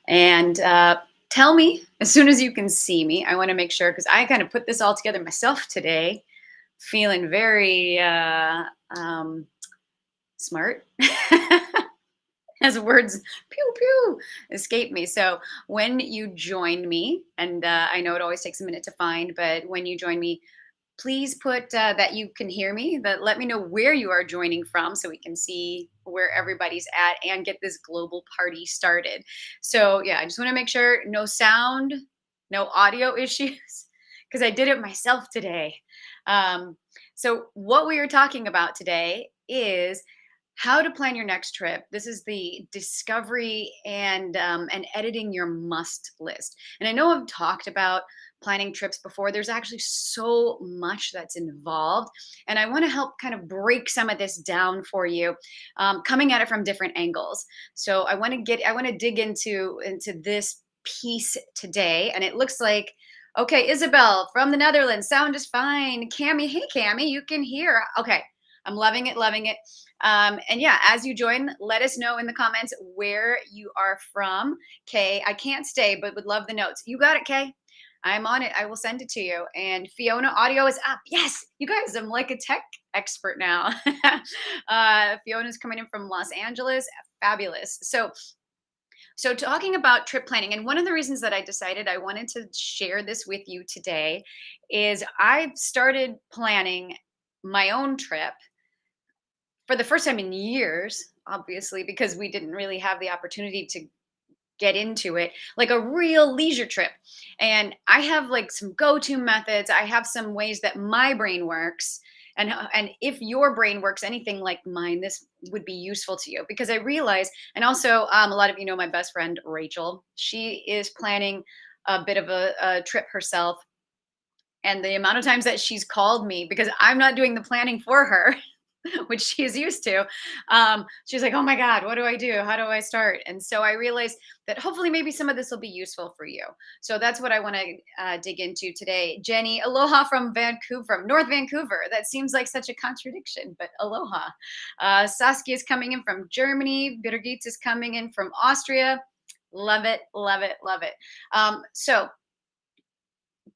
And tell me as soon as you can see me. I want to make sure because I kind of put this all together myself today, feeling very um, smart. As words pew pew escape me. So when you join me, and I know it always takes a minute to find, but when you join me, please put that you can hear me. That let me know where you are joining from, so we can see where everybody's at and get this global party started. So yeah, I just want to make sure no sound, no audio issues, because I did it myself today. Um, so what we are talking about today is how to plan your next trip. This is the discovery and editing your must list. And I know I've talked about planning trips before. There's actually so much that's involved, and I want to help kind of break some of this down for you, coming at it from different angles. So I want to dig into this piece today, and it looks like. Okay, Isabel from the Netherlands, sound is fine. Cami, hey Cami, you can hear. Okay, I'm loving it, loving it. And yeah, as you join, let us know in the comments where you are from. Kay, I can't stay, but would love the notes. You got it, Kay. I'm on it. I will send it to you. And Fiona, audio is up. Yes, you guys, I'm like a tech expert now. Fiona's coming in from Los Angeles. Fabulous. So talking about trip planning, and one of the reasons that I decided I wanted to share this with you today is I've started planning my own trip for the first time in years, obviously, because we didn't really have the opportunity to get into it, like a real leisure trip. And I have like some go-to methods. I have some ways that my brain works. And if your brain works anything like mine, this would be useful to you because I realize, and also a lot of you know my best friend Rachel. She is planning a bit of a trip herself, and the amount of times that she's called me because I'm not doing the planning for her, which she is used to. She's like, "Oh my God, what do I do? How do I start?" And so I realized that hopefully maybe some of this will be useful for you. So that's what I want to dig into today. Jenny, aloha from Vancouver, from North Vancouver. That seems like such a contradiction, but aloha. Saskia is coming in from Germany. Birgit is coming in from Austria. Love it, love it, love it. So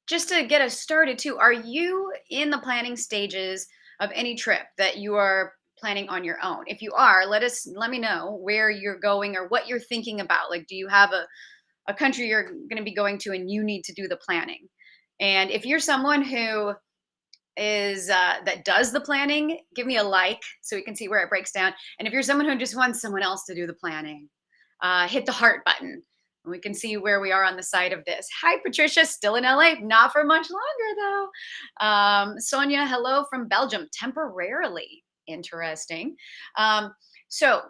just to get us started too, are you in the planning stages of any trip that you are planning on your own? If you are, let me know where you're going or what you're thinking about. Like, do you have a country you're going to be going to and you need to do the planning? And if you're someone who is that does the planning, give me a like so we can see where it breaks down. And if you're someone who just wants someone else to do the planning, hit the heart button and we can see where we are on the side of this. Hi, Patricia, still in LA, not for much longer though. Sonia, hello from Belgium, temporarily. Interesting. So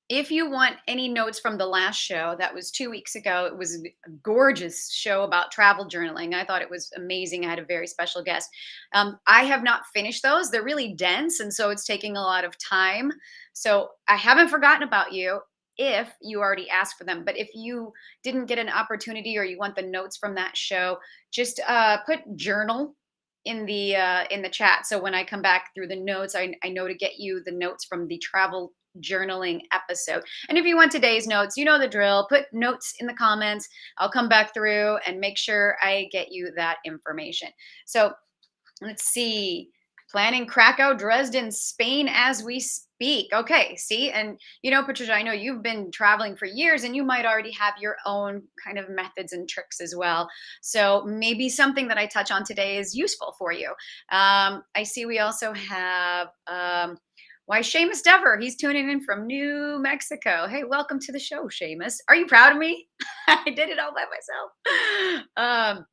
if you want any notes from the last show, that was 2 weeks ago. It was a gorgeous show about travel journaling. I thought it was amazing. I had a very special guest. I have not finished those. They're really dense, and so it's taking a lot of time. So I haven't forgotten about you if you already asked for them. But if you didn't get an opportunity or you want the notes from that show, just put journal in the chat. So when I come back through the notes, I know to get you the notes from the travel journaling episode. And if you want today's notes, you know the drill. Put notes in the comments. I'll come back through and make sure I get you that information. So let's see. Planning Krakow, Dresden, Spain as we speak. Okay, see, and you know, Patricia, I know you've been traveling for years and you might already have your own kind of methods and tricks as well. So maybe something that I touch on today is useful for you. I see we also have why Seamus Dever. He's tuning in from New Mexico. Hey, welcome to the show, Seamus. Are you proud of me? I did it all by myself.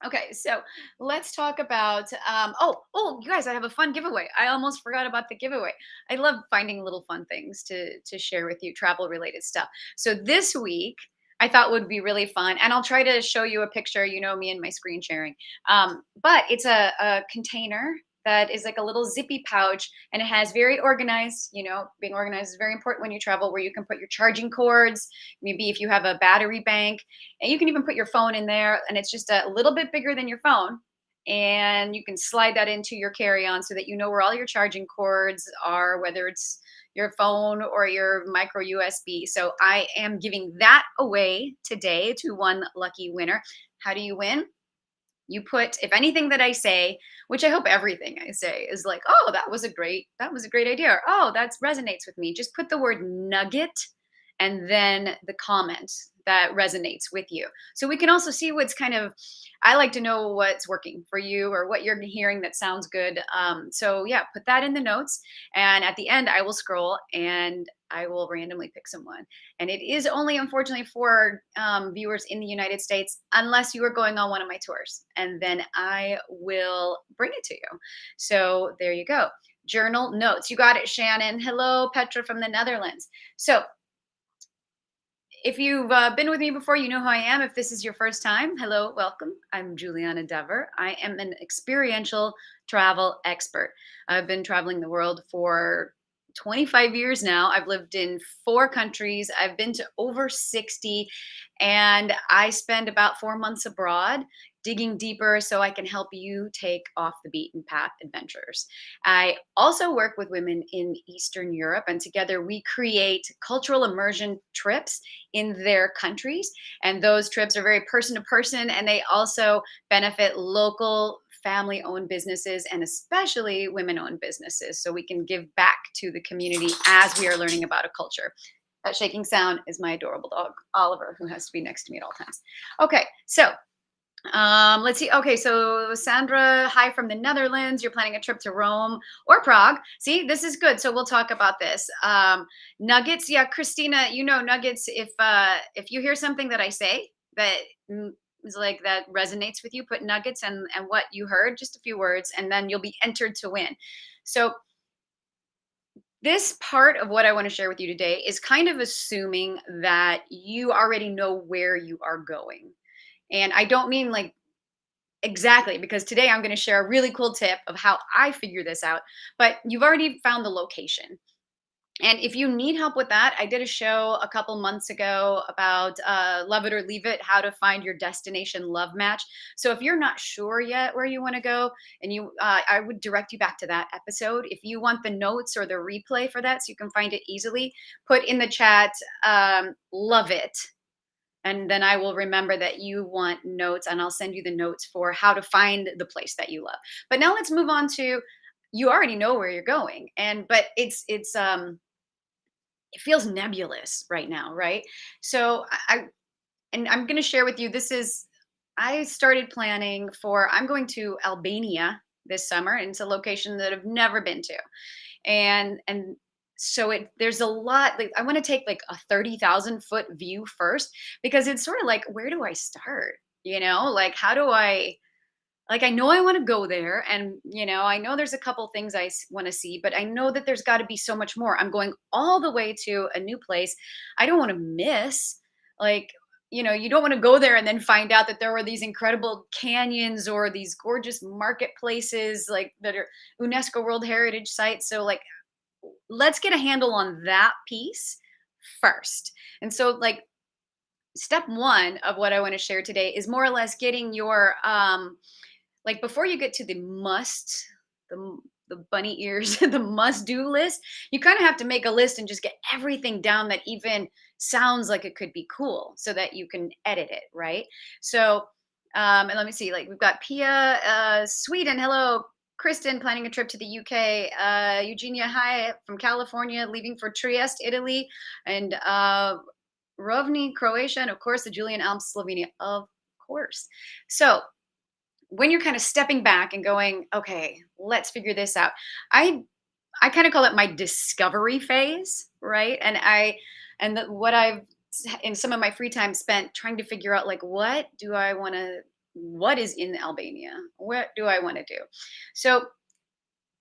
Okay, so let's talk about you guys, I have a fun giveaway. I almost forgot about the giveaway. I love finding little fun things to share with you, travel related stuff. So this week I thought would be really fun, and I'll try to show you a picture. You know me and my screen sharing, but it's a container that is like a little zippy pouch, and it has very organized. You know, being organized is very important when you travel, where you can put your charging cords. Maybe if you have a battery bank, and you can even put your phone in there, and it's just a little bit bigger than your phone. and you can slide that into your carry-on so that you know where all your charging cords are, whether it's your phone or your micro USB. So I am giving that away today to one lucky winner. How do you win? You put, if anything that I say, which I hope everything I say is like, oh, that was a great idea, or oh, that resonates with me. Just put the word nugget and then the comment that resonates with you. So we can also see what's kind of, I like to know what's working for you or what you're hearing that sounds good. So yeah, put that in the notes. And at the end, I will scroll and I will randomly pick someone. And it is only, unfortunately, for viewers in the United States, unless you are going on one of my tours. And then I will bring it to you. So there you go. Journal notes. You got it, Shannon. Hello, Petra from the Netherlands. So if you've been with me before, you know who I am. If this is your first time, hello, welcome. I'm Juliana Dever. I am an experiential travel expert. I've been traveling the world for 25 years now. I've lived in 4 countries. I've been to over 60, and I spend about 4 months abroad digging deeper so I can help you take off the beaten path adventures. I also work with women in Eastern Europe, and together we create cultural immersion trips in their countries. And those trips are very person to person, and they also benefit local family owned businesses and especially women owned businesses. So we can give back to the community as we are learning about a culture. That shaking sound is my adorable dog, Oliver, who has to be next to me at all times. Okay, so let's see. Okay, so Sandra, hi from the Netherlands. You're planning a trip to Rome or Prague. See, this is good. So we'll talk about this. Nuggets, yeah, Christina, you know nuggets. If you hear something that I say that is like that resonates with you, put nuggets and what you heard, just a few words, and then you'll be entered to win. So this part of what I want to share with you today is kind of assuming that you already know where you are going. And I don't mean like exactly, because today I'm going to share a really cool tip of how I figure this out, but you've already found the location. And if you need help with that, I did a show a couple months ago about Love It or Leave It, how to find your destination love match. So if you're not sure yet where you want to go, and I would direct you back to that episode. If you want the notes or the replay for that so you can find it easily, put in the chat, love it, and then I will remember that you want notes, and I'll send you the notes for how to find the place that you love. But now let's move on to, you already know where you're going, and but it feels nebulous right now, right? So and I'm going to share with you, this is, I started planning for, I'm going to Albania this summer, and it's a location that I've never been to. And so there's a lot, like I want to take like a 30,000 foot view first, because it's sort of like, where do I start? Like, how do I, like, I know I want to go there, and I know there's a couple things I want to see, but I know that there's got to be so much more. I'm going all the way to a new place. I don't want to miss, like, you don't want to go there and then find out that there were these incredible canyons or these gorgeous marketplaces like that are UNESCO World Heritage sites. So like, let's get a handle on that piece first. And so like, step one of what I want to share today is more or less getting your like, before you get to the the bunny ears, the must do list, you kind of have to make a list and just get everything down that even sounds like it could be cool, so that you can edit it, right? So and let me see, like we've got Pia, Sweden, hello. Kristen, planning a trip to the UK. Eugenia, hi, from California, leaving for Trieste, Italy. And Rovni, Croatia. And of course, the Julian Alps, Slovenia, of course. So when you're kind of stepping back and going, okay, let's figure this out. I kind of call it my discovery phase, right? What I've in some of my free time spent trying to figure out, like, what is in Albania? What do I want to do? So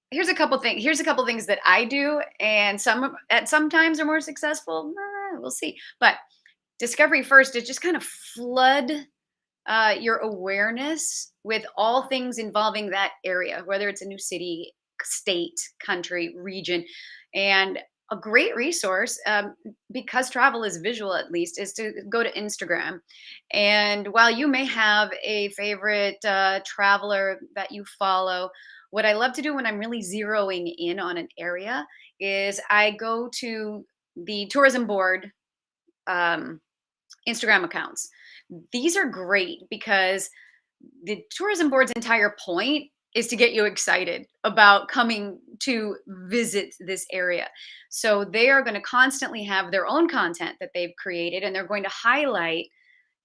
here's a couple things that I do, and some at sometimes are more successful. We'll see. But discovery first is just kind of flood your awareness with all things involving that area, whether it's a new city, state, country, region. And a great resource, because travel is visual, at least, is to go to Instagram. And while you may have a favorite traveler that you follow, what I love to do when I'm really zeroing in on an area is I go to the tourism board um, Instagram accounts. These are great because the tourism board's entire point is to get you excited about coming to visit this area. So they are going to constantly have their own content that they've created, and they're going to highlight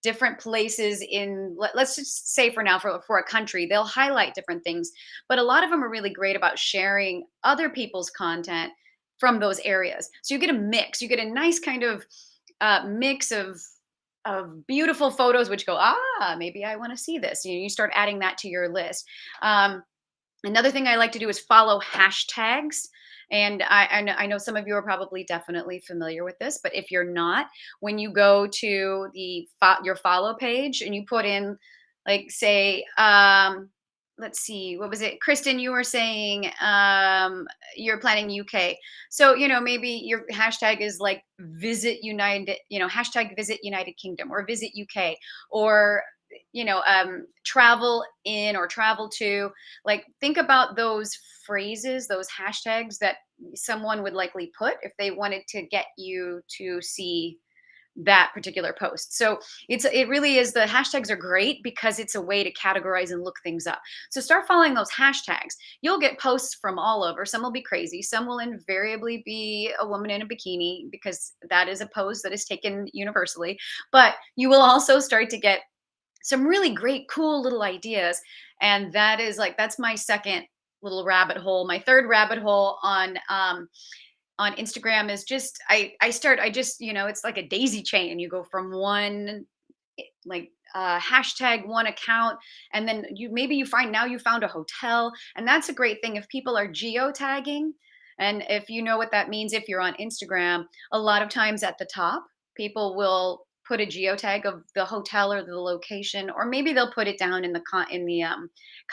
different places in, let's just say for now, for a country, they'll highlight different things, but a lot of them are really great about sharing other people's content from those areas. So you get a mix, you get a nice kind of mix of beautiful photos which go, maybe I want to see this. You start adding that to your list. um, Another thing I like to do is follow hashtags. And I know some of you are probably definitely familiar with this, but if you're not, when you go to your follow page and you put in, like, say, let's see, what was it, Kristen? You were saying you're planning UK, so maybe your hashtag is like visit United, hashtag visit United Kingdom or visit UK, or travel in or travel to. Like, think about those phrases, those hashtags that someone would likely put if they wanted to get you to see that particular post. So it really is, the hashtags are great because it's a way to categorize and look things up. So start following those hashtags. You'll get posts from all over. Some will be crazy. Some will invariably be a woman in a bikini because that is a pose that is taken universally. But you will also start to get some really great, cool little ideas. And that's my second little rabbit hole. My third rabbit hole on Instagram is just I just, it's like a daisy chain. You go from one, like, hashtag, one account, and then you find, now you found a hotel. And that's a great thing if people are geotagging. And if you know what that means, if you're on Instagram, a lot of times at the top, people will put a geotag of the hotel or the location, or maybe they'll put it down in the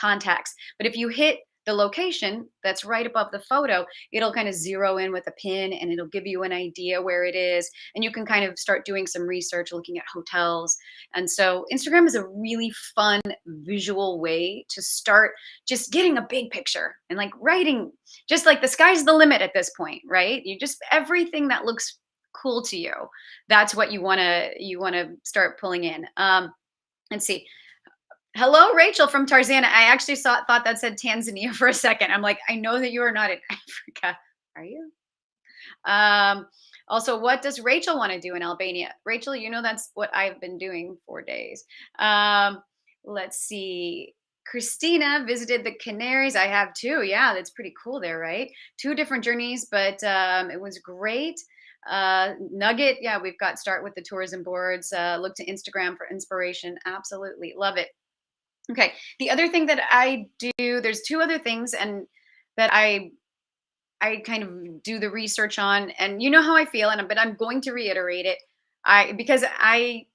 contacts. But if you hit the location that's right above the photo, it'll kind of zero in with a pin, and it'll give you an idea where it is. And you can kind of start doing some research looking at hotels. And so Instagram is a really fun visual way to start just getting a big picture and like writing, just like the sky's the limit at this point, right? You just, everything that looks cool to you, that's what you want to start pulling in. Let's see. Hello, Rachel from Tarzana. I actually thought that said Tanzania for a second. I'm like, I know that you are not in Africa. Are you? Also, what does Rachel want to do in Albania? Rachel, that's what I've been doing for days. Let's see. Christina visited the Canaries. I have too. Yeah, that's pretty cool there, right? Two different journeys, but it was great. Nugget, yeah, we've got start with the tourism boards. Look to Instagram for inspiration. Absolutely. Love it. Okay. The other thing that I do, there's two other things, and that I kind of do the research on, and you know how I feel, but I'm going to reiterate it. Because I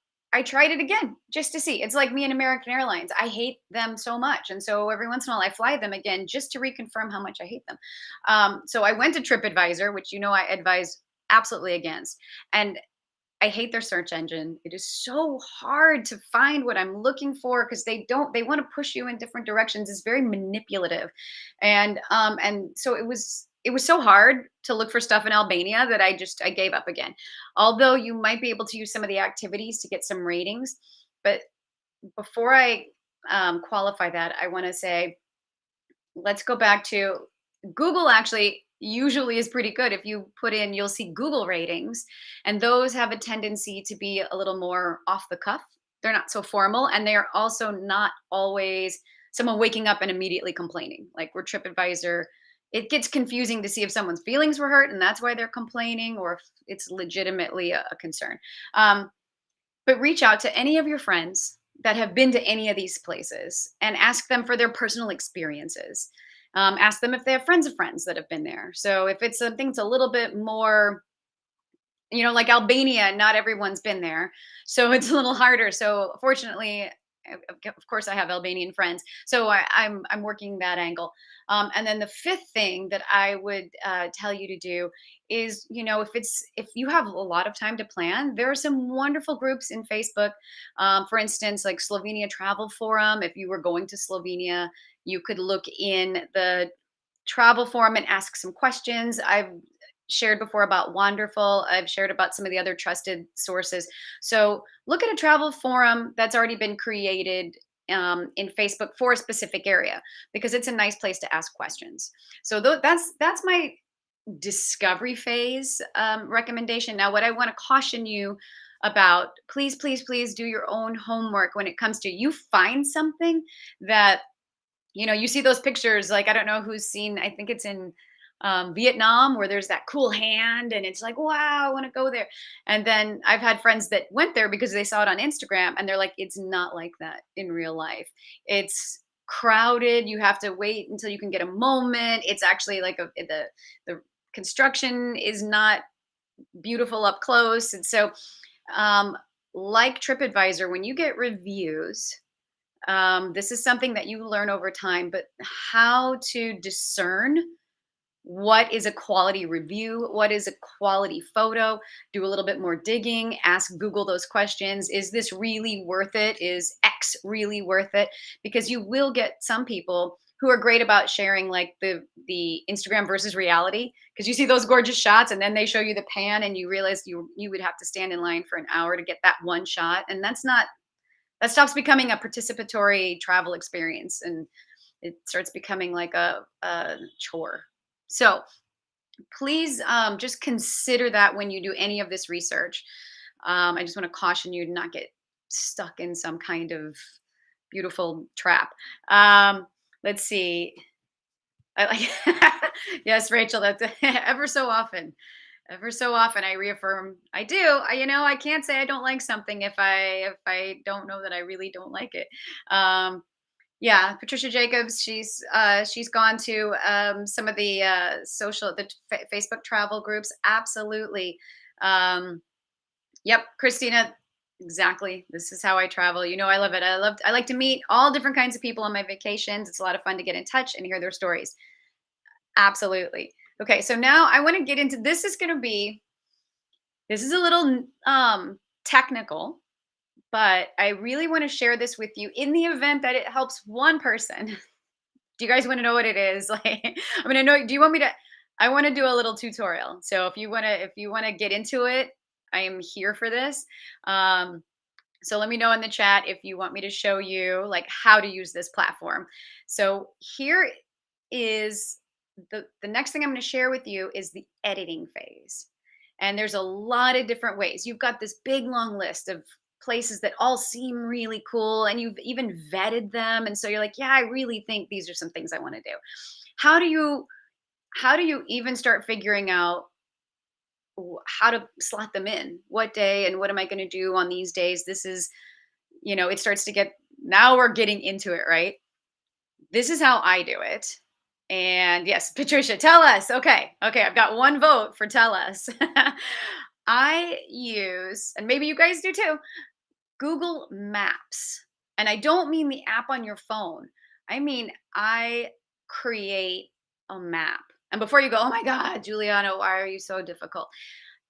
tried it again just to see. It's like me and American Airlines. I hate them so much, and so every once in a while I fly them again just to reconfirm how much I hate them. So I went to TripAdvisor, which I advise absolutely against, and I hate their search engine. It is so hard to find what I'm looking for because they want to push you in different directions. It's very manipulative. And so it was so hard to look for stuff in Albania that I gave up again. Although you might be able to use some of the activities to get some ratings. But before I qualify that, I want to say, let's go back to Google. Actually usually is pretty good. If you put in, you'll see Google ratings, and those have a tendency to be a little more off the cuff. They're not so formal, and they're also not always someone waking up and immediately complaining. Like, we're TripAdvisor, it gets confusing to see if someone's feelings were hurt and that's why they're complaining, or if it's legitimately a concern. But reach out to any of your friends that have been to any of these places and ask them for their personal experiences. Ask them if they have friends of friends that have been there. So if it's something that's a little bit more, like Albania, not everyone's been there. So it's a little harder. So fortunately, of course I have Albanian friends, so I'm working that angle. And then the fifth thing that I would tell you to do is, if you have a lot of time to plan, there are some wonderful groups in Facebook. For instance, like Slovenia Travel Forum. If you were going to Slovenia, you could look in the travel forum and ask some questions. I've shared before about Wonderful. I've shared about some of the other trusted sources. So look at a travel forum that's already been created in Facebook for a specific area, because it's a nice place to ask questions. So that's my discovery phase recommendation. Now, what I want to caution you about, please, please, please do your own homework when it comes to, you find something that, you see those pictures, like, I don't know who's seen, I think it's in Vietnam, where there's that cool hand, and it's like, wow, I want to go there. And then I've had friends that went there because they saw it on Instagram, and they're like, it's not like that in real life. It's crowded. You have to wait until you can get a moment. It's actually like the construction is not beautiful up close. And so, um, like TripAdvisor, when you get reviews, this is something that you learn over time, but how to discern what is a quality review, what is a quality photo, do a little bit more digging, ask Google those questions. Is this really worth it? Is X really worth it? Because you will get some people who are great about sharing, like, the Instagram versus reality, because you see those gorgeous shots and then they show you the pan and you realize you would have to stand in line for an hour to get that one shot, and that stops becoming a participatory travel experience, and it starts becoming like a chore. So please, just consider that when you do any of this research. I just want to caution you to not get stuck in some kind of beautiful trap. Let's see. I like, yes, Rachel, that's ever so often I reaffirm I do. I can't say I don't like something if I don't know that I really don't like it. Um, yeah, Patricia Jacobs, she's gone to some of the Facebook travel groups. Absolutely. Um, yep, Christina, exactly. This is how I travel. I love it. I like to meet all different kinds of people on my vacations. It's a lot of fun to get in touch and hear their stories. Absolutely. Okay, so now I want to get into, this is a little technical, but I really want to share this with you in the event that it helps one person. Do you guys want to know what it is? Like, I mean, I know. Do you want me to? I want to do a little tutorial. So if you want to get into it, I am here for this. Um, so let me know in the chat if you want me to show you, like, how to use this platform. So here is the next thing I'm going to share with you is the editing phase. And there's a lot of different ways. You've got this big long list of places that all seem really cool, and you've even vetted them, and so you're like, yeah, I really think these are some things I want to do. How do you even start figuring out how to slot them in, what day, and what am I going to do on these days? This is, it starts to get, now we're getting into it, right? This is how I do it. And yes, Patricia, tell us. Okay. Okay. I've got one vote for tell us. I use, and maybe you guys do too, Google Maps. And I don't mean the app on your phone. I mean, I create a map. And before you go, oh my God, Juliana, why are you so difficult?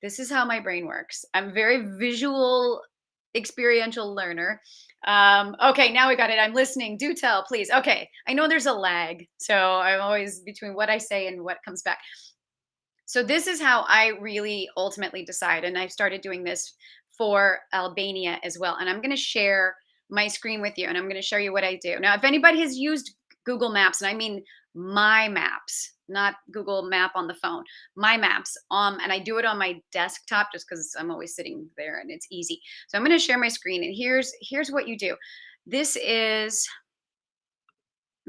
This is how my brain works. I'm a very visual, experiential learner. Okay, now we got it. I'm listening. Do tell, please. Okay, I know there's a lag. So I'm always between what I say and what comes back. So this is how I really ultimately decide. And I've started doing this for Albania as well. And I'm going to share my screen with you, and I'm going to show you what I do. Now, if anybody has used Google Maps, and I mean my maps, not Google Map on the phone, my maps, and I do it on my desktop just because I'm always sitting there and it's easy. So I'm going to share my screen, and here's what you do. This is,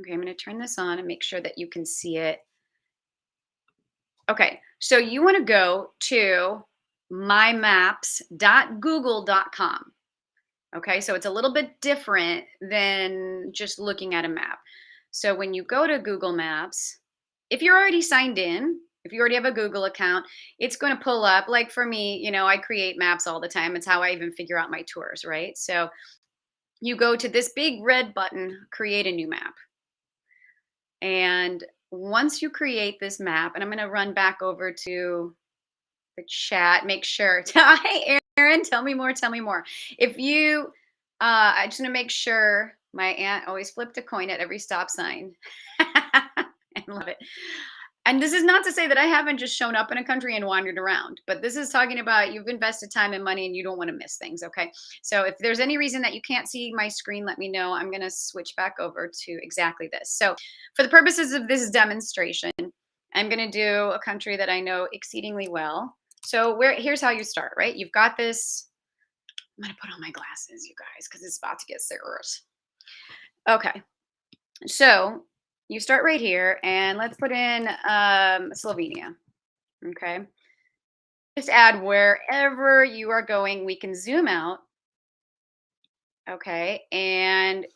okay, I'm going to turn this on and make sure that you can see it. Okay, so you want to go to mymaps.google.com. Okay, so it's a little bit different than just looking at a map. So when you go to Google Maps, if you're already signed in, if you already have a Google account, it's going to pull up. Like for me, I create maps all the time. It's how I even figure out my tours, right? So you go to this big red button, create a new map. And once you create this map, and I'm going to run back over to the chat, make sure. Hi, Aaron. Tell me more. Tell me more. If you, I just want to make sure my aunt always flipped a coin at every stop sign. I love it. And this is not to say that I haven't just shown up in a country and wandered around, but this is talking about you've invested time and money and you don't want to miss things. Okay. So if there's any reason that you can't see my screen, let me know. I'm going to switch back over to exactly this. So, for the purposes of this demonstration, I'm going to do a country that I know exceedingly well. So, here's how you start, right? You've got this. I'm going to put on my glasses, you guys, because it's about to get serious. Okay. So, you start right here, and let's put in Slovenia. Okay. Just add wherever you are going. We can zoom out. Okay. And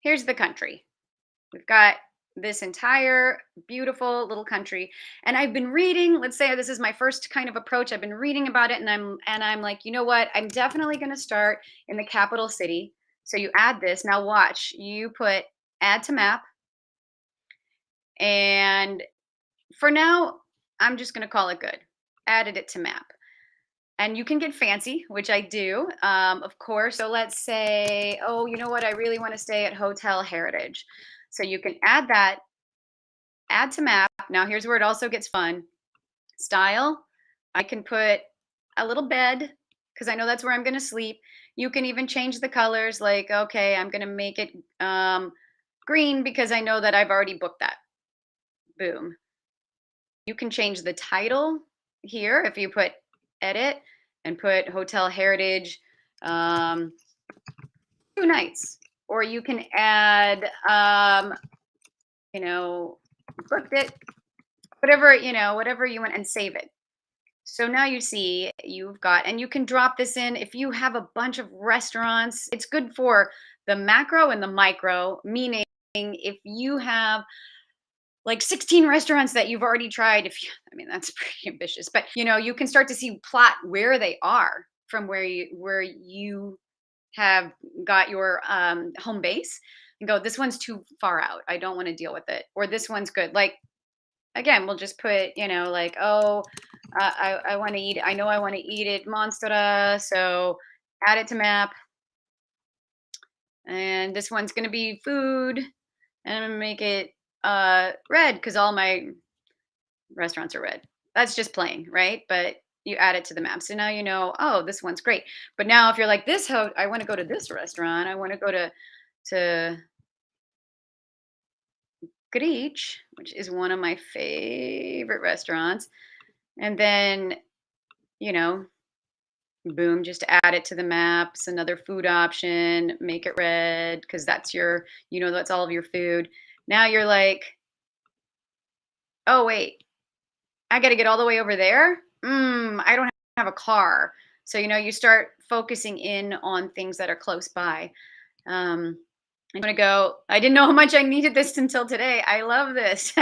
here's the country. We've got this entire beautiful little country. And I've been reading, let's say this is my first kind of approach. I've been reading about it, and I'm like, you know what? I'm definitely going to start in the capital city. So you add this. Now watch. You put add to map. And for now, I'm just going to call it good. Added it to map. And you can get fancy, which I do, of course. So let's say, oh, you know what? I really want to stay at Hotel Heritage. So you can add that, add to map. Now here's where it also gets fun. Style. I can put a little bed because I know that's where I'm going to sleep. You can even change the colors. Like, okay, I'm going to make it green because I know that I've already booked that. Boom. You can change the title here if you put edit and put Hotel Heritage 2 nights. Or you can add, booked it, whatever you want, and save it. So now you see you've got, and you can drop this in if you have a bunch of restaurants. It's good for the macro and the micro, meaning if you have like 16 restaurants that you've already tried, that's pretty ambitious, but you can start to see plot where they are from where you have got your home base, and go, this one's too far out, I don't want to deal with it, or this one's good. Like, again, we'll just put like, oh, I want to eat, I know I want to eat it Monstera, so add it to map. And this one's going to be food, and I'm going to make it red because all my restaurants are red. That's just plain, right? But you add it to the map. So now you know, oh, this one's great. But now if you're like this, I want to go to this restaurant. I want to go to Grich, which is one of my favorite restaurants. And then, boom, just add it to the maps, another food option, make it red because that's that's all of your food. Now you're like, oh, wait, I got to get all the way over there. I don't have a car. So, you start focusing in on things that are close by. I'm going to go, I didn't know how much I needed this until today. I love this.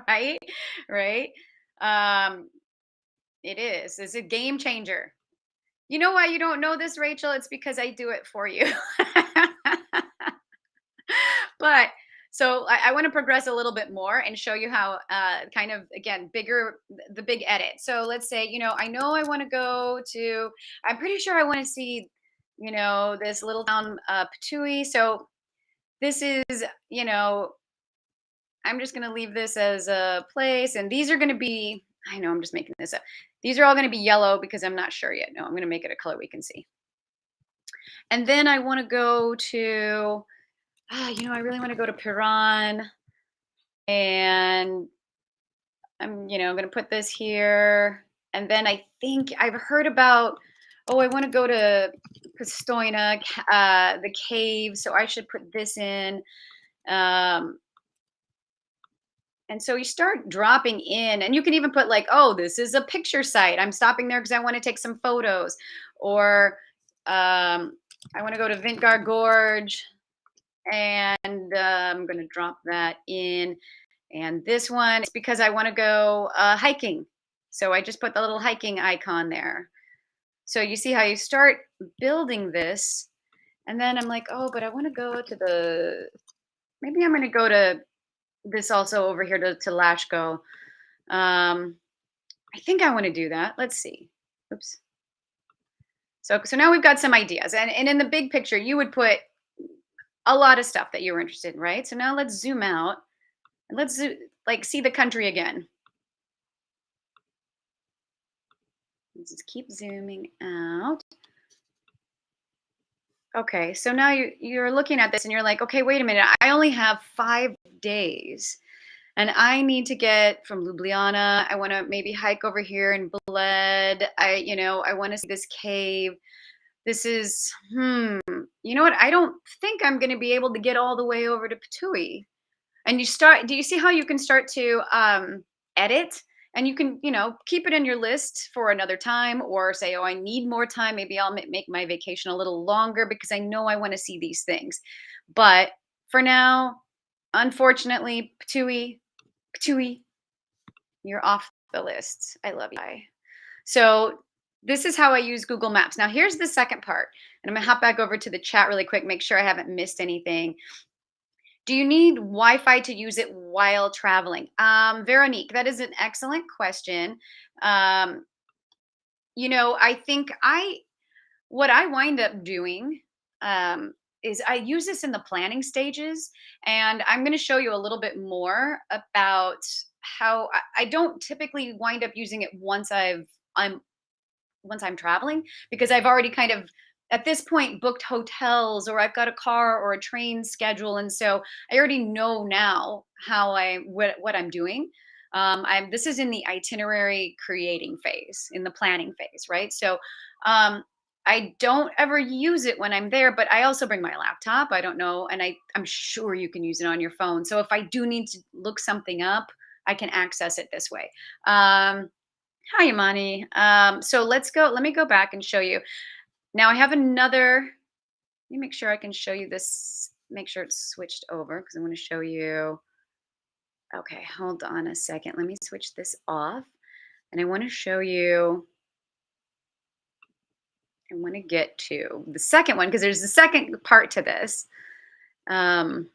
Right? Right? It is. It's a game changer. You know why you don't know this, Rachel? It's because I do it for you. But so I want to progress a little bit more and show you how kind of, again, the big edit. So let's say, I know I want to go to, I'm pretty sure I want to see, this little town, Patui. So this is, I'm just going to leave this as a place. And these are going to be, I know I'm just making this up. These are all going to be yellow because I'm not sure yet. No, I'm going to make it a color we can see. And then I want to go to, I really want to go to Piran, and I'm, going to put this here. And then I think I've heard about, I want to go to Pistoina, the cave. So I should put this in. And so you start dropping in, and you can even put like, oh, this is a picture site. I'm stopping there because I want to take some photos. Or I want to go to Vintgar Gorge, and I'm going to drop that in. And this one is because I want to go hiking. So I just put the little hiking icon there. So you see how you start building this, and then I'm like, oh, but I want to go to maybe I'm going to go to this also over here to Lashko. I think I want to do that. Let's see. Oops. So now we've got some ideas, and in the big picture, you would put a lot of stuff that you were interested in, right? So now let's zoom out and like see the country again. Let's just keep zooming out. Okay, so now you're looking at this and you're like, okay, wait a minute. I only have 5 days, and I need to get from Ljubljana. I want to maybe hike over here in Bled. I want to see this cave. This is, you know what? I don't think I'm going to be able to get all the way over to Patui. And do you see how you can start to edit? And you can, keep it in your list for another time, or say, oh, I need more time. Maybe I'll make my vacation a little longer because I know I want to see these things. But for now, unfortunately, Patui, you're off the list. I love you. Bye. So this is how I use Google Maps. Now here's the second part. And I'm gonna hop back over to the chat really quick, make sure I haven't missed anything. Do you need Wi-Fi to use it while traveling? Veronique, that is an excellent question. Um, I think what I wind up doing is I use this in the planning stages, and I'm going to show you a little bit more about how I don't typically wind up using it once I'm traveling, because I've already kind of at this point booked hotels, or I've got a car or a train schedule, and so I already know now what I'm doing. This is in the itinerary creating phase, in the planning phase, right? So I don't ever use it when I'm there, but I also bring my laptop. I don't know, and I'm sure you can use it on your phone. So if I do need to look something up, I can access it this way. Hi, Imani. So let's go. Let me go back and show you. Now I have another. Let me make sure I can show you this. Make sure it's switched over because I'm going to show you. Okay, hold on a second. Let me switch this off. And I want to show you. I want to get to the second one because there's the second part to this. And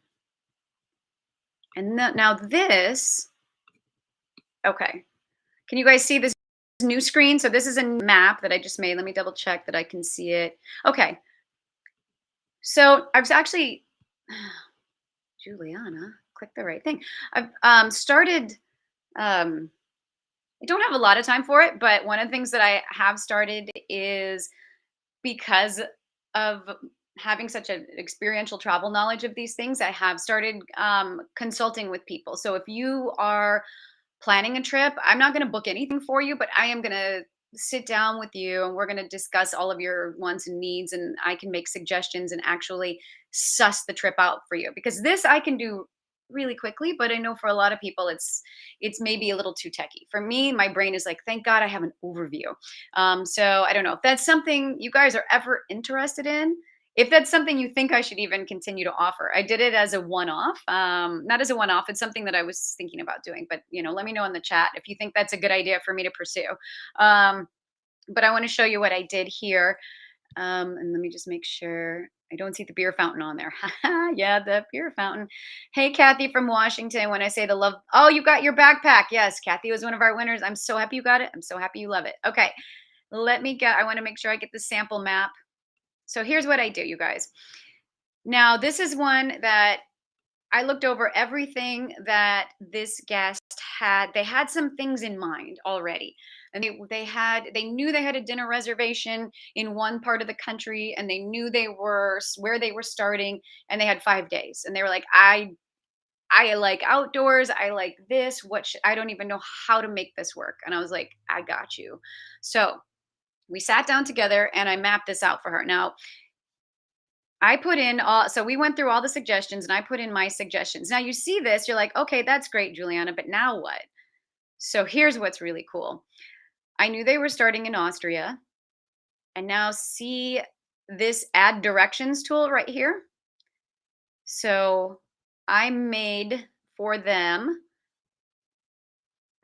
now this. Okay. Can you guys see this new screen? So this is a map that I just made. Let me double check that I can see it. Okay. So I was actually, Juliana, click the right thing. I've started, I don't have a lot of time for it, but one of the things that I have started is, because of having such an experiential travel knowledge of these things, I have started consulting with people. So if you are planning a trip, I'm not going to book anything for you, but I am going to sit down with you and we're going to discuss all of your wants and needs, and I can make suggestions and actually suss the trip out for you, because this I can do really quickly, but I know for a lot of people it's maybe a little too techy. For me, my brain is like, thank God I have an overview. So I don't know if that's something you guys are ever interested in. If that's something you think I should even continue to offer, I did it as a one-off, not as a one-off. It's something that I was thinking about doing, but let me know in the chat if you think that's a good idea for me to pursue. But I want to show you what I did here, and let me just make sure I don't see the beer fountain on there. Yeah, the beer fountain. Hey, Kathy from Washington. When I say the love, oh, you got your backpack. Yes, Kathy was one of our winners. I'm so happy you got it. I'm so happy you love it. Okay, I want to make sure I get the sample map. So here's what I do, you guys. Now, this is one that I looked over everything that this guest had. They had some things in mind already. And they knew they had a dinner reservation in one part of the country, and they knew where they were starting, and they had 5 days. And they were like, I like outdoors. I like this. I don't even know how to make this work. And I was like, I got you. So we sat down together and I mapped this out for her. Now, I put in so we went through all the suggestions and I put in my suggestions. Now you see this, you're like, okay, that's great, Juliana, but now what? So here's what's really cool. I knew they were starting in Austria, and now see this add directions tool right here. So I made for them,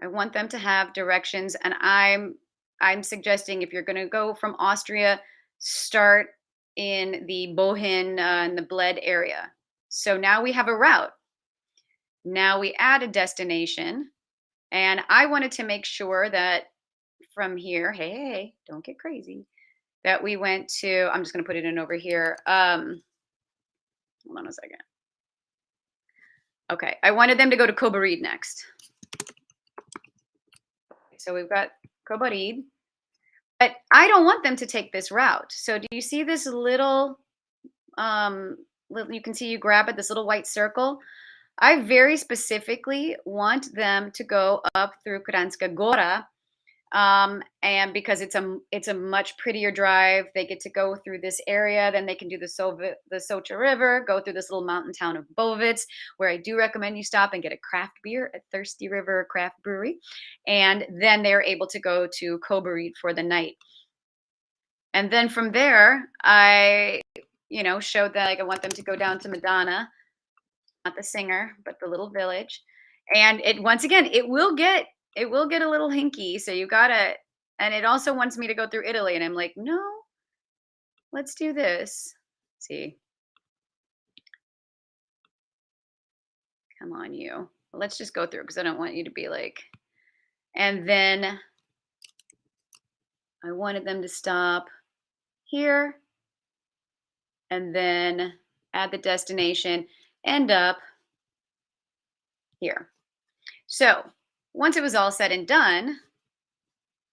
I want them to have directions, and I'm suggesting if you're going to go from Austria, start in the Bohin and the Bled area. So now we have a route. Now we add a destination. And I wanted to make sure that from here, hey, don't get crazy, that we went to, I'm just going to put it in over here. Hold on a second. Okay. I wanted them to go to Kobarid next. So we've got Kobarid. But I don't want them to take this route. So do you see this little, you can see you grab it, this little white circle? I very specifically want them to go up through Kranjska Gora, and because it's a much prettier drive. They get to go through this area, then they can do the Socha River, go through this little mountain town of Bovitz, where I do recommend you stop and get a craft beer at Thirsty River Craft Brewery, and then they're able to go to Kobarid for the night. And then from there, I showed that, like, I want them to go down to Madonna, not the singer, but the little village. And it, once again, it will get a little hinky. So you gotta, and it also wants me to go through Italy. And I'm like, no, let's do this. See, come on, you. Let's just go through because I don't want you to be like, and then I wanted them to stop here and then add the destination, end up here. So once it was all said and done,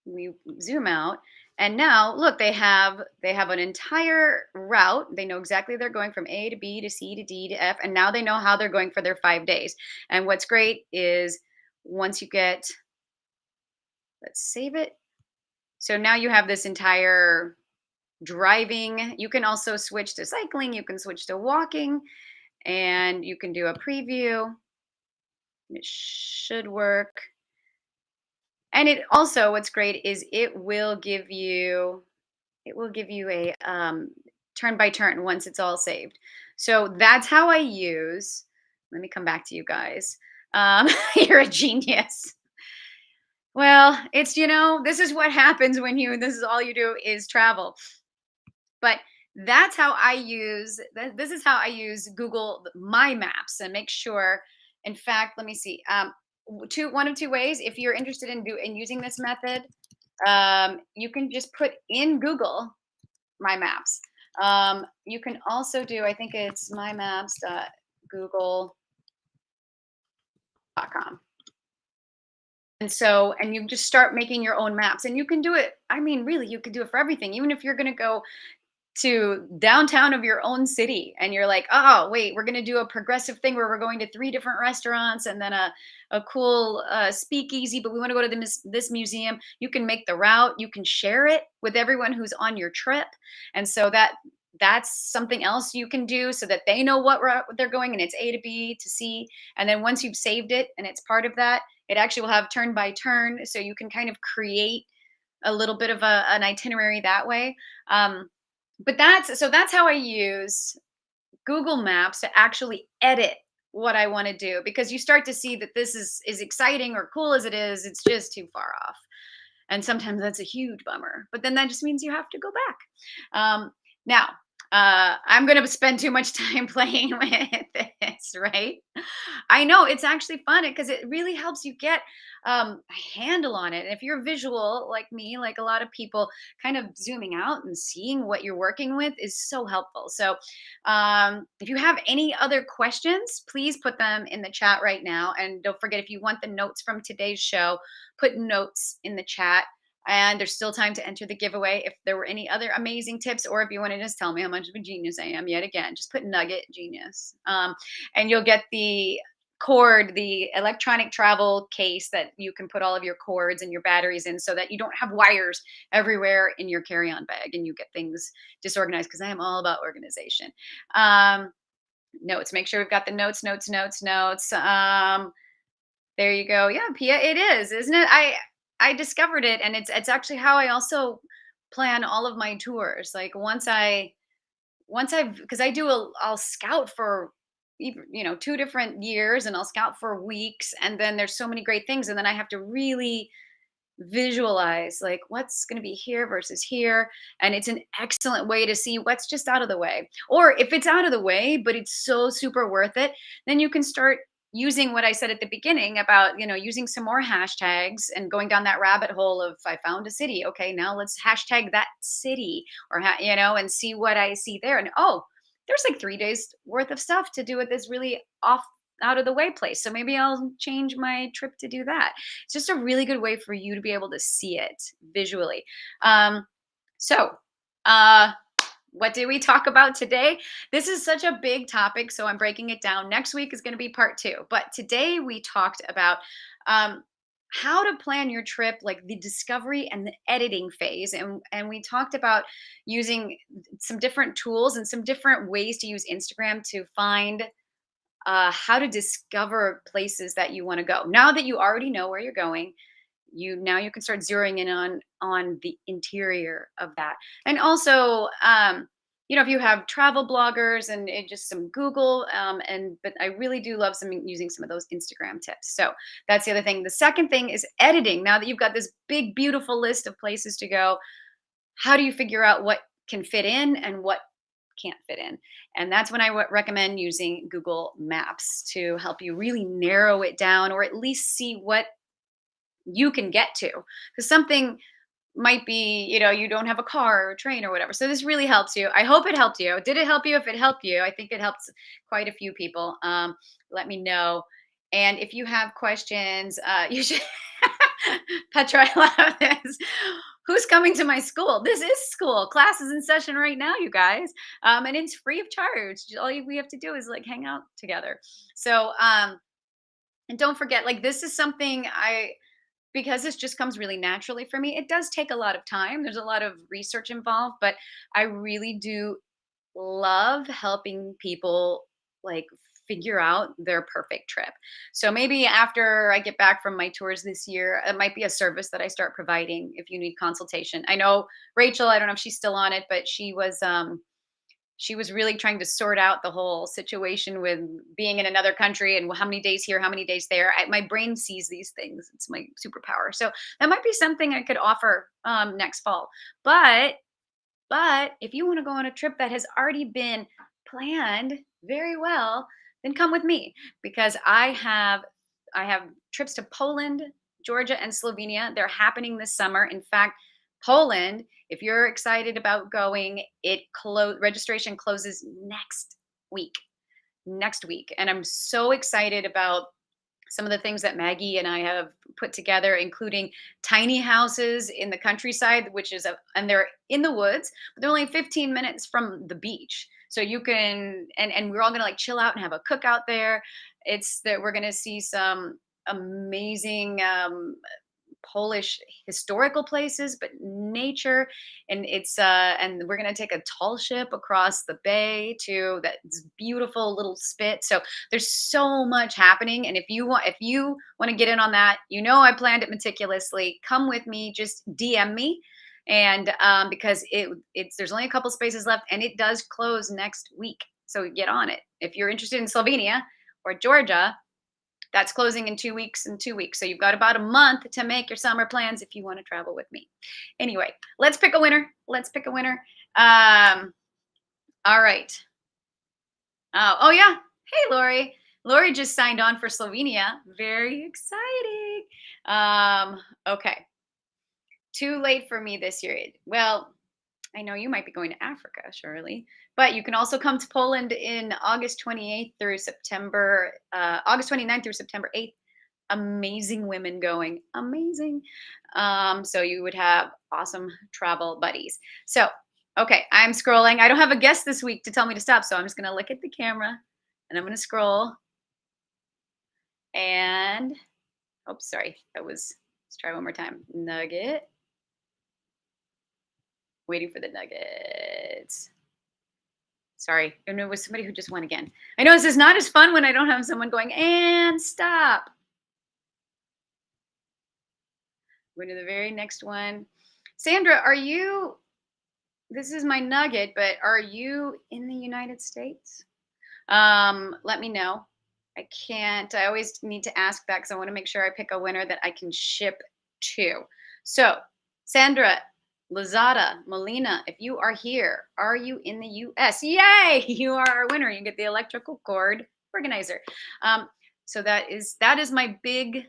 we zoom out, and now look, they have an entire route. They know exactly they're going from A to B to C to D to F, and now they know how they're going for their 5 days. And what's great is once you get, let's save it. So now you have this entire driving. You can also switch to cycling, you can switch to walking, and you can do a preview. It should work. And it also, what's great is it will give you a turn by turn once it's all saved. So that's how I use. Let me come back to you guys. You're a genius. Well, it's, this is what happens when this is all you do is travel. But that's how I use, this is how I use Google My Maps and make sure. In fact, let me see. One of two ways. If you're interested in using this method, you can just put in Google My Maps. You can also do, I think it's mymaps.google.com. And you just start making your own maps, and you can do it. I mean, really, you can do it for everything. Even if you're going to go to downtown of your own city and you're like, oh wait, we're going to do a progressive thing where we're going to 3 different restaurants and then a cool speakeasy, but we want to go to this museum. You can make the route, you can share it with everyone who's on your trip, and so that's something else you can do so that they know what route they're going, and it's A to B to C. And then once you've saved it and it's part of that, it actually will have turn by turn, so you can kind of create a little bit of an itinerary that way. But that's how I use Google Maps to actually edit what I want to do, because you start to see that this is exciting or cool as it is, it's just too far off. And sometimes that's a huge bummer, but then that just means you have to go back. Now, I'm going to spend too much time playing with this, right? I know it's actually fun because it really helps you get a handle on it. And if you're visual like me, like a lot of people, kind of zooming out and seeing what you're working with is so helpful. So if you have any other questions, please put them in the chat right now. And don't forget, if you want the notes from today's show, put notes in the chat. And there's still time to enter the giveaway. If there were any other amazing tips, or if you want to just tell me how much of a genius I am yet again, just put nugget genius. And you'll get the cord, the electronic travel case that you can put all of your cords and your batteries in, so that you don't have wires everywhere in your carry-on bag and you get things disorganized, because I am all about organization. Notes, make sure we've got the notes. There you go. Yeah, Pia, it is, isn't it? I discovered it, and it's actually how I also plan all of my tours. Like once I've, because I'll scout for 2 different years, and I'll scout for weeks, and then there's so many great things, and then I have to really visualize like what's going to be here versus here, and it's an excellent way to see what's just out of the way. Or if it's out of the way but it's so super worth it, then you can start using what I said at the beginning about, using some more hashtags and going down that rabbit hole of I found a city. Okay, now let's hashtag that city, or and see what I see there. And oh, there's like 3 days worth of stuff to do at this really off out of the way place. So maybe I'll change my trip to do that. It's just a really good way for you to be able to see it visually. So, uh, what did we talk about today? This is such a big topic, so I'm breaking it down. Next week is going to be part 2. But today we talked about um, how to plan your trip, like the discovery and the editing phase. And we talked about using some different tools and some different ways to use Instagram to find how to discover places that you want to go. Now that you already know where you're going, you can start zeroing in on the interior of that. And also, if you have travel bloggers and just some Google, but I really do love using some of those Instagram tips. So that's the other thing. The second thing is editing. Now that you've got this big beautiful list of places to go, how do you figure out what can fit in and what can't fit in? And that's when I recommend using Google Maps to help you really narrow it down, or at least see what you can get to. Because something might be, you don't have a car or a train or whatever. So this really helps you. I hope it helped you. Did it help you? If it helped you, I think it helps quite a few people. Let me know. And if you have questions, you should. Petra, I love this. Who's coming to my school? This is school. Class is in session right now, you guys. And it's free of charge. We have to do is like hang out together. So, and don't forget, like, this is something because this just comes really naturally for me. It does take a lot of time. There's a lot of research involved, but I really do love helping people like figure out their perfect trip. So maybe after I get back from my tours this year, it might be a service that I start providing if you need consultation. I know Rachel, I don't know if she's still on it, but she was really trying to sort out the whole situation with being in another country and how many days here, how many days there. My brain sees these things. It's my superpower. So that might be something I could offer next fall. But if you want to go on a trip that has already been planned very well, then come with me, because I have trips to Poland, Georgia, and Slovenia. They're happening this summer. In fact, Poland, if you're excited about going, registration closes week. Next week. And I'm so excited about some of the things that Maggie and I have put together, including tiny houses in the countryside, and they're in the woods, but they're only 15 minutes from the beach. So you can, and we're all gonna like chill out and have a cookout there. It's that we're gonna see some amazing Polish historical places, but nature, and and we're gonna take a tall ship across the bay to that beautiful little spit. So there's so much happening, and if you want to get in on that, I planned it meticulously. Come with me, just DM me, and because there's only a couple spaces left, and it does close next week. So get on it if you're interested in Slovenia or Georgia. That's closing in 2 weeks and 2 weeks. So you've got about a month to make your summer plans if you want to travel with me. Anyway, let's pick a winner. Let's pick a winner. All right. Oh yeah. Hey, Lori. Lori just signed on for Slovenia. Very exciting. Okay. Too late for me this year. Well, I know you might be going to Africa, Shirley, but you can also come to Poland in August 29th through September 8th. Amazing women going, amazing. So you would have awesome travel buddies. So, okay, I'm scrolling. I don't have a guest this week to tell me to stop, so I'm just gonna look at the camera and I'm gonna scroll. And, sorry, let's try one more time. Nugget. Waiting for the nuggets. Sorry, and it was somebody who just won again. I know this is not as fun when I don't have someone going, and stop. Going to the very next one. Sandra, this is my nugget, but are you in the United States? Let me know. I always need to ask that because I want to make sure I pick a winner that I can ship to. So, Sandra, Lazada, Molina, if you are here, are you in the US? Yay! You are our winner. You get the electrical cord organizer. Um, so that is my big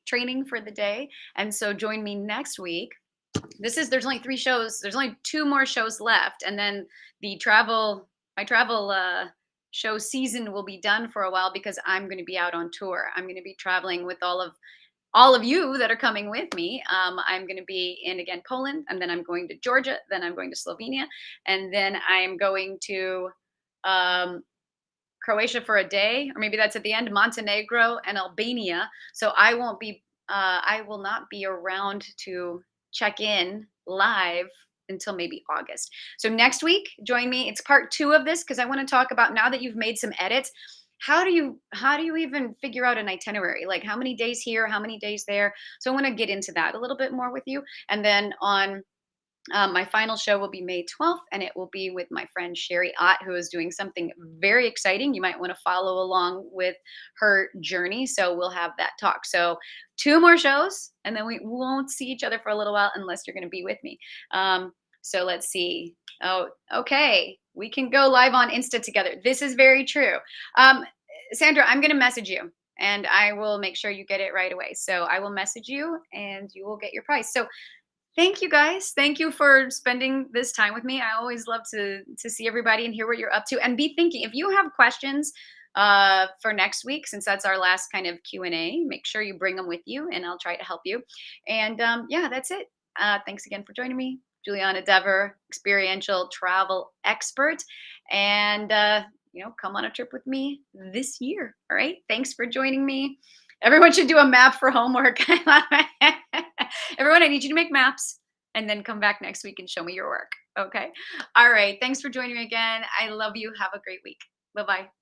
training for the day. And so join me next week. There's only 3 shows. There's only 2 more shows left, and then the travel my travel show season will be done for a while because I'm going to be out on tour. I'm going to be traveling with all of you that are coming with me. I'm going to be in again Poland, and then I'm going to Georgia, then I'm going to Slovenia, and then I'm going to um, Croatia for a day, or maybe that's at the end, Montenegro and Albania. So I will not be around to check in live until maybe August. So next week, join me. It's part 2 of this because I want to talk about, now that you've made some edits, how do you even figure out an itinerary? Like, how many days here, how many days there? So I want to get into that a little bit more with you. And then on my final show will be May 12th, and it will be with my friend Sherry Ott, who is doing something very exciting. You might want to follow along with her journey. So we'll have that talk. So 2 more shows, and then we won't see each other for a little while unless you're going to be with me. So let's see. Oh, okay. We can go live on Insta together. This is very true. Um, Sandra, I'm going to message you. And I will make sure you get it right away. So I will message you and you will get your prize. So thank you guys. Thank you for spending this time with me. I always love to see everybody and hear what you're up to, and be thinking. If you have questions for next week, since that's our last kind of Q&A, make sure you bring them with you and I'll try to help you. And yeah, that's it. Thanks again for joining me. Juliana Dever, experiential travel expert. And come on a trip with me this year. All right. Thanks for joining me. Everyone should do a map for homework. Everyone, I need you to make maps and then come back next week and show me your work. Okay. All right. Thanks for joining me again. I love you. Have a great week. Bye bye.